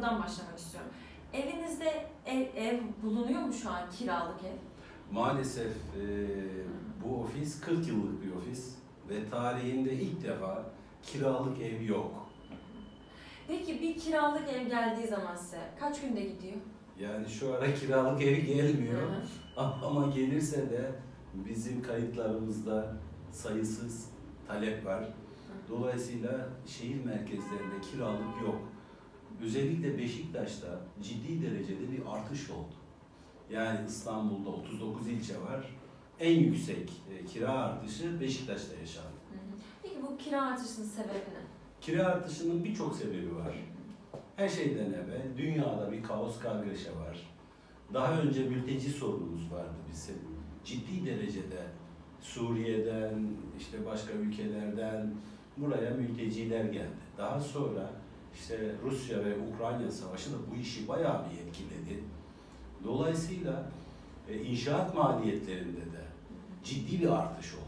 Buradan başlamak istiyorum. Evinizde ev bulunuyor mu şu an, kiralık ev? Maalesef bu ofis 40 yıllık bir ofis ve tarihinde ilk defa kiralık ev yok. Peki bir kiralık ev geldiği zaman size kaç günde gidiyor? Yani şu ara kiralık ev gelmiyor Hı. ama gelirse de bizim kayıtlarımızda sayısız talep var. Dolayısıyla şehir merkezlerinde kiralık yok. Özellikle Beşiktaş'ta ciddi derecede bir artış oldu. Yani İstanbul'da 39 ilçe var. En yüksek kira artışı Beşiktaş'ta yaşandı. Peki bu kira artışının sebebi ne? Kira artışının birçok sebebi var. Her şeyden evvel dünyada bir kaos kargaşa var. Daha önce mülteci sorunumuz vardı bizim. Ciddi derecede Suriye'den, işte başka ülkelerden buraya mülteciler geldi. Daha sonra işte Rusya ve Ukrayna savaşı da bu işi bayağı bir etkiledi. Dolayısıyla inşaat maliyetlerinde de ciddi bir artış oldu.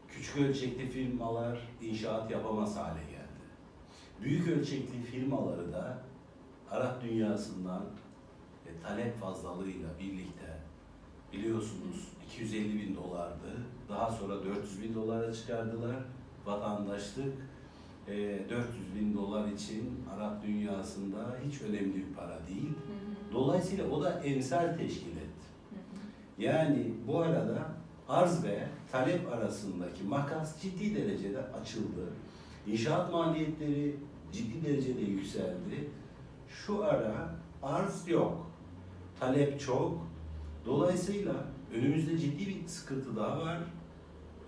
Küçük ölçekli firmalar inşaat yapamaz hale geldi. Büyük ölçekli firmaları da Arap dünyasından talep fazlalığıyla birlikte biliyorsunuz 250.000 dolardı. Daha sonra 400.000 dolara çıkardılar. Vatandaşlık 400.000 dolar için Arap dünyasında hiç önemli bir para değil. Dolayısıyla o da emsal teşkil etti. Yani bu arada arz ve talep arasındaki makas ciddi derecede açıldı. İnşaat maliyetleri ciddi derecede yükseldi. Şu ara arz yok, talep çok. Dolayısıyla önümüzde ciddi bir sıkıntı daha var.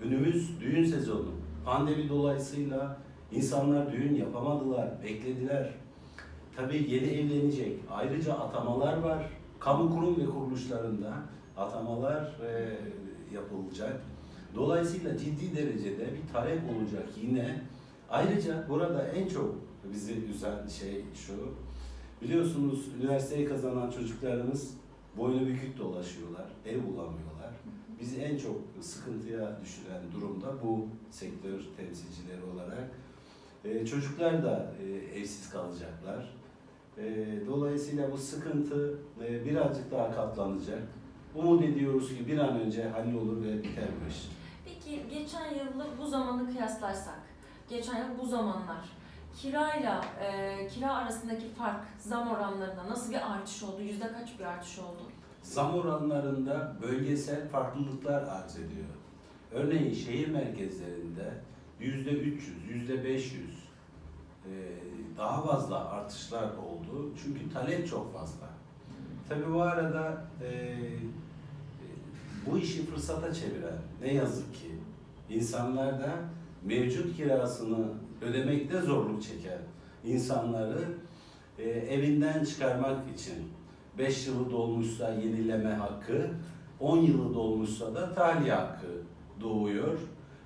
Önümüz düğün sezonu. Pandemi dolayısıyla insanlar düğün yapamadılar, beklediler. Tabii yeni evlenecek. Ayrıca atamalar var. Kamu kurum ve kuruluşlarında atamalar yapılacak. Dolayısıyla ciddi derecede bir talep olacak yine. Ayrıca burada en çok bizi üzen şey şu. Biliyorsunuz üniversiteyi kazanan çocuklarımız boynu bükük dolaşıyorlar, ev bulamıyorlar. Bizi en çok sıkıntıya düşüren durumda bu sektör temsilcileri olarak. Çocuklar da evsiz kalacaklar. Dolayısıyla bu sıkıntı birazcık daha katlanacak. Umut ediyoruz ki bir an önce hallolur ve biter bu iş. Peki geçen yılla bu zamanı kıyaslarsak, geçen yıl bu zamanlar kira arasındaki fark, zam oranlarında nasıl bir artış oldu? Yüzde kaç bir artış oldu? Zam oranlarında bölgesel farklılıklar arz ediyor. Örneğin şehir merkezlerinde %300, %500 daha fazla artışlar oldu. Çünkü talep çok fazla. Tabii bu arada bu işi fırsata çeviren ne yazık ki insanlar da mevcut kirasını ödemekte zorluk çeken insanları evinden çıkarmak için 5 yılı dolmuşsa yenileme hakkı, 10 yılı dolmuşsa da tahliye hakkı doğuyor.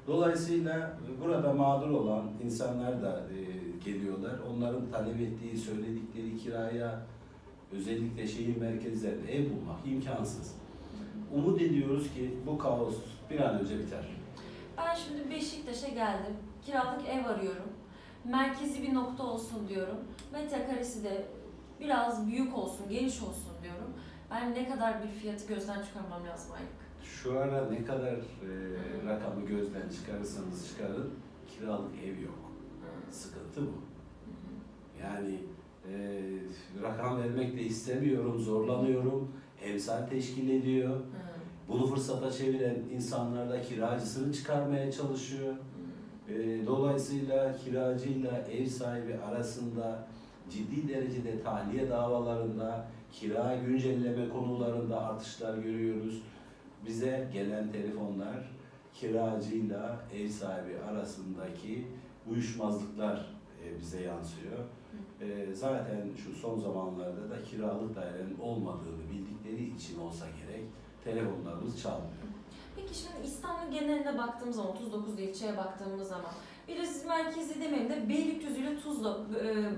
Dolayısıyla burada mağdur olan insanlar da geliyorlar. Onların talep ettiği, söyledikleri kiraya özellikle şehir merkezlerinde ev bulmak imkansız. Umut ediyoruz ki bu kaos bir an önce biter. Ben şimdi Beşiktaş'a geldim. Kiralık ev arıyorum. Merkezi bir nokta olsun diyorum. Metrekaresi de biraz büyük olsun, geniş olsun diyorum. Ben ne kadar bir fiyatı gözden çıkarmam lazım aylık? Şu ara ne kadar rakamı gözden çıkarırsanız çıkarın, kiralık ev yok. Sıkıntı bu. Yani rakam vermek de istemiyorum, zorlanıyorum. Emsal teşkil ediyor. Bunu fırsata çeviren insanlar da kiracısını çıkarmaya çalışıyor. Dolayısıyla kiracıyla ev sahibi arasında ciddi derecede tahliye davalarında, kira güncelleme konularında artışlar görüyoruz. Bize gelen telefonlar kiracıyla ev sahibi arasındaki uyuşmazlıklar bize yansıyor. Zaten şu son zamanlarda da kiralık dairenin olmadığını bildikleri için olsa gerek telefonlarımız çalmıyor. Peki şimdi İstanbul geneline baktığımız zaman, 39 ilçeye baktığımız zaman, biraz merkezi demeyeyim de Beylikdüzü ile Tuzla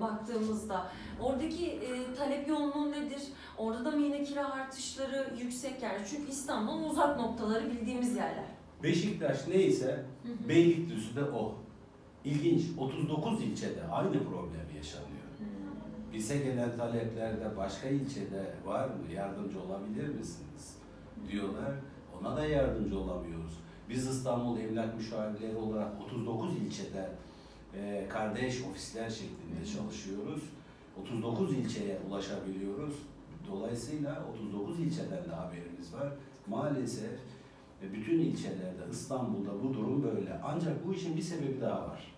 baktığımızda oradaki talep yoğunluğu nedir? Orada da mı yine kira artışları yüksek yani? Çünkü İstanbul'un uzak noktaları bildiğimiz yerler. Beşiktaş neyse Beylikdüzü de o. İlginç, 39 ilçede aynı problem yaşanıyor. bize gelen taleplerde başka ilçede var mı? Yardımcı olabilir misiniz? Diyorlar. Ona da yardımcı olamıyoruz. Biz İstanbul Emlak Müşavirleri olarak 39 ilçede kardeş ofisler şeklinde çalışıyoruz. 39 ilçeye ulaşabiliyoruz. Dolayısıyla 39 ilçeden de haberimiz var. Maalesef bütün ilçelerde, İstanbul'da bu durum böyle. Ancak bu işin bir sebebi daha var.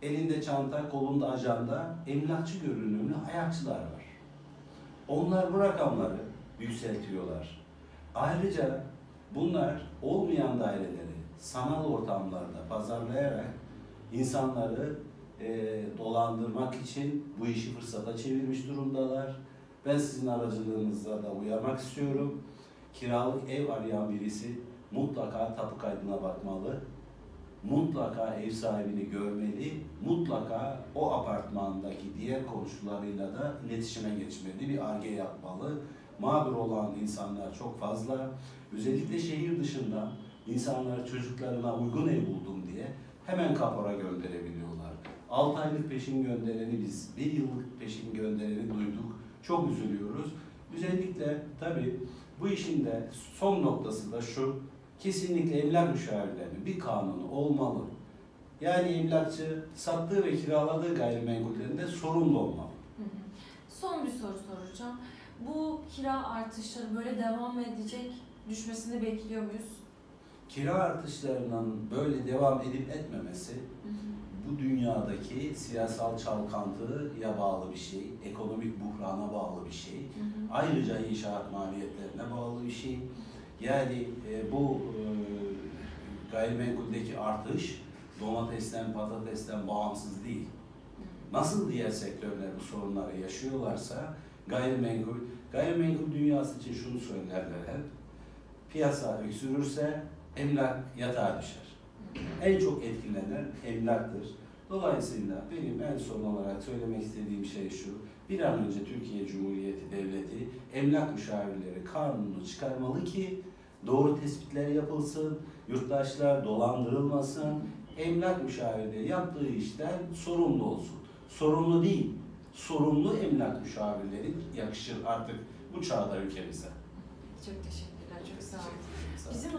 Elinde çanta, kolunda ajanda, emlakçı görünümlü ayakçılar var. Onlar bu rakamları yükseltiyorlar. Ayrıca bunlar olmayan daireleri sanal ortamlarda pazarlayarak insanları dolandırmak için bu işi fırsata çevirmiş durumdalar. Ben sizin aracılığınızla da uyarmak istiyorum. Kiralık ev arayan birisi mutlaka tapu kaydına bakmalı. Mutlaka ev sahibini görmeli. Mutlaka o apartmandaki diğer komşularıyla da iletişime geçmeli. Bir arge yapmalı. Mağdur olan insanlar çok fazla. Özellikle şehir dışında insanlar çocuklarına uygun ev buldum diye hemen kapora gönderebiliyorlar. 6 aylık peşin göndereni biz, 1 yıllık peşin göndereni duyduk. Çok üzülüyoruz. Özellikle tabii bu işin de son noktası da şu, kesinlikle emlak müşavirlerinin bir kanunu olmalı. Yani emlakçı sattığı ve kiraladığı gayrimenkullerinde sorumlu olmalı. Son bir soru soracağım. Bu kira artışları böyle devam edecek, düşmesini bekliyor muyuz? Kira artışlarının böyle devam edip etmemesi bu dünyadaki siyasal çalkantıya bağlı bir şey, ekonomik buhrana bağlı bir şey. Ayrıca inşaat maliyetlerine bağlı bir şey. Yani bu gayrimenkuldeki artış domatesten, patatesten bağımsız değil. Nasıl diğer sektörler bu sorunları yaşıyorlarsa gayrimenkul dünyası için şunu söylerler hep. Piyasa öksürürse emlak yatağa düşer. En çok etkilenen emlaktır. Dolayısıyla benim en son olarak söylemek istediğim şey şu. Bir an önce Türkiye Cumhuriyeti Devleti emlak müşavirleri kanununu çıkarmalı ki doğru tespitler yapılsın, yurttaşlar dolandırılmasın, emlak müşavirleri yaptığı işten sorumlu olsun. Sorumlu değil, sorumlu emlak müşavirleri yakışır artık bu çağda ülkemize. Çok teşekkürler, çok sağ olun. Teşekkür ederim. Bizim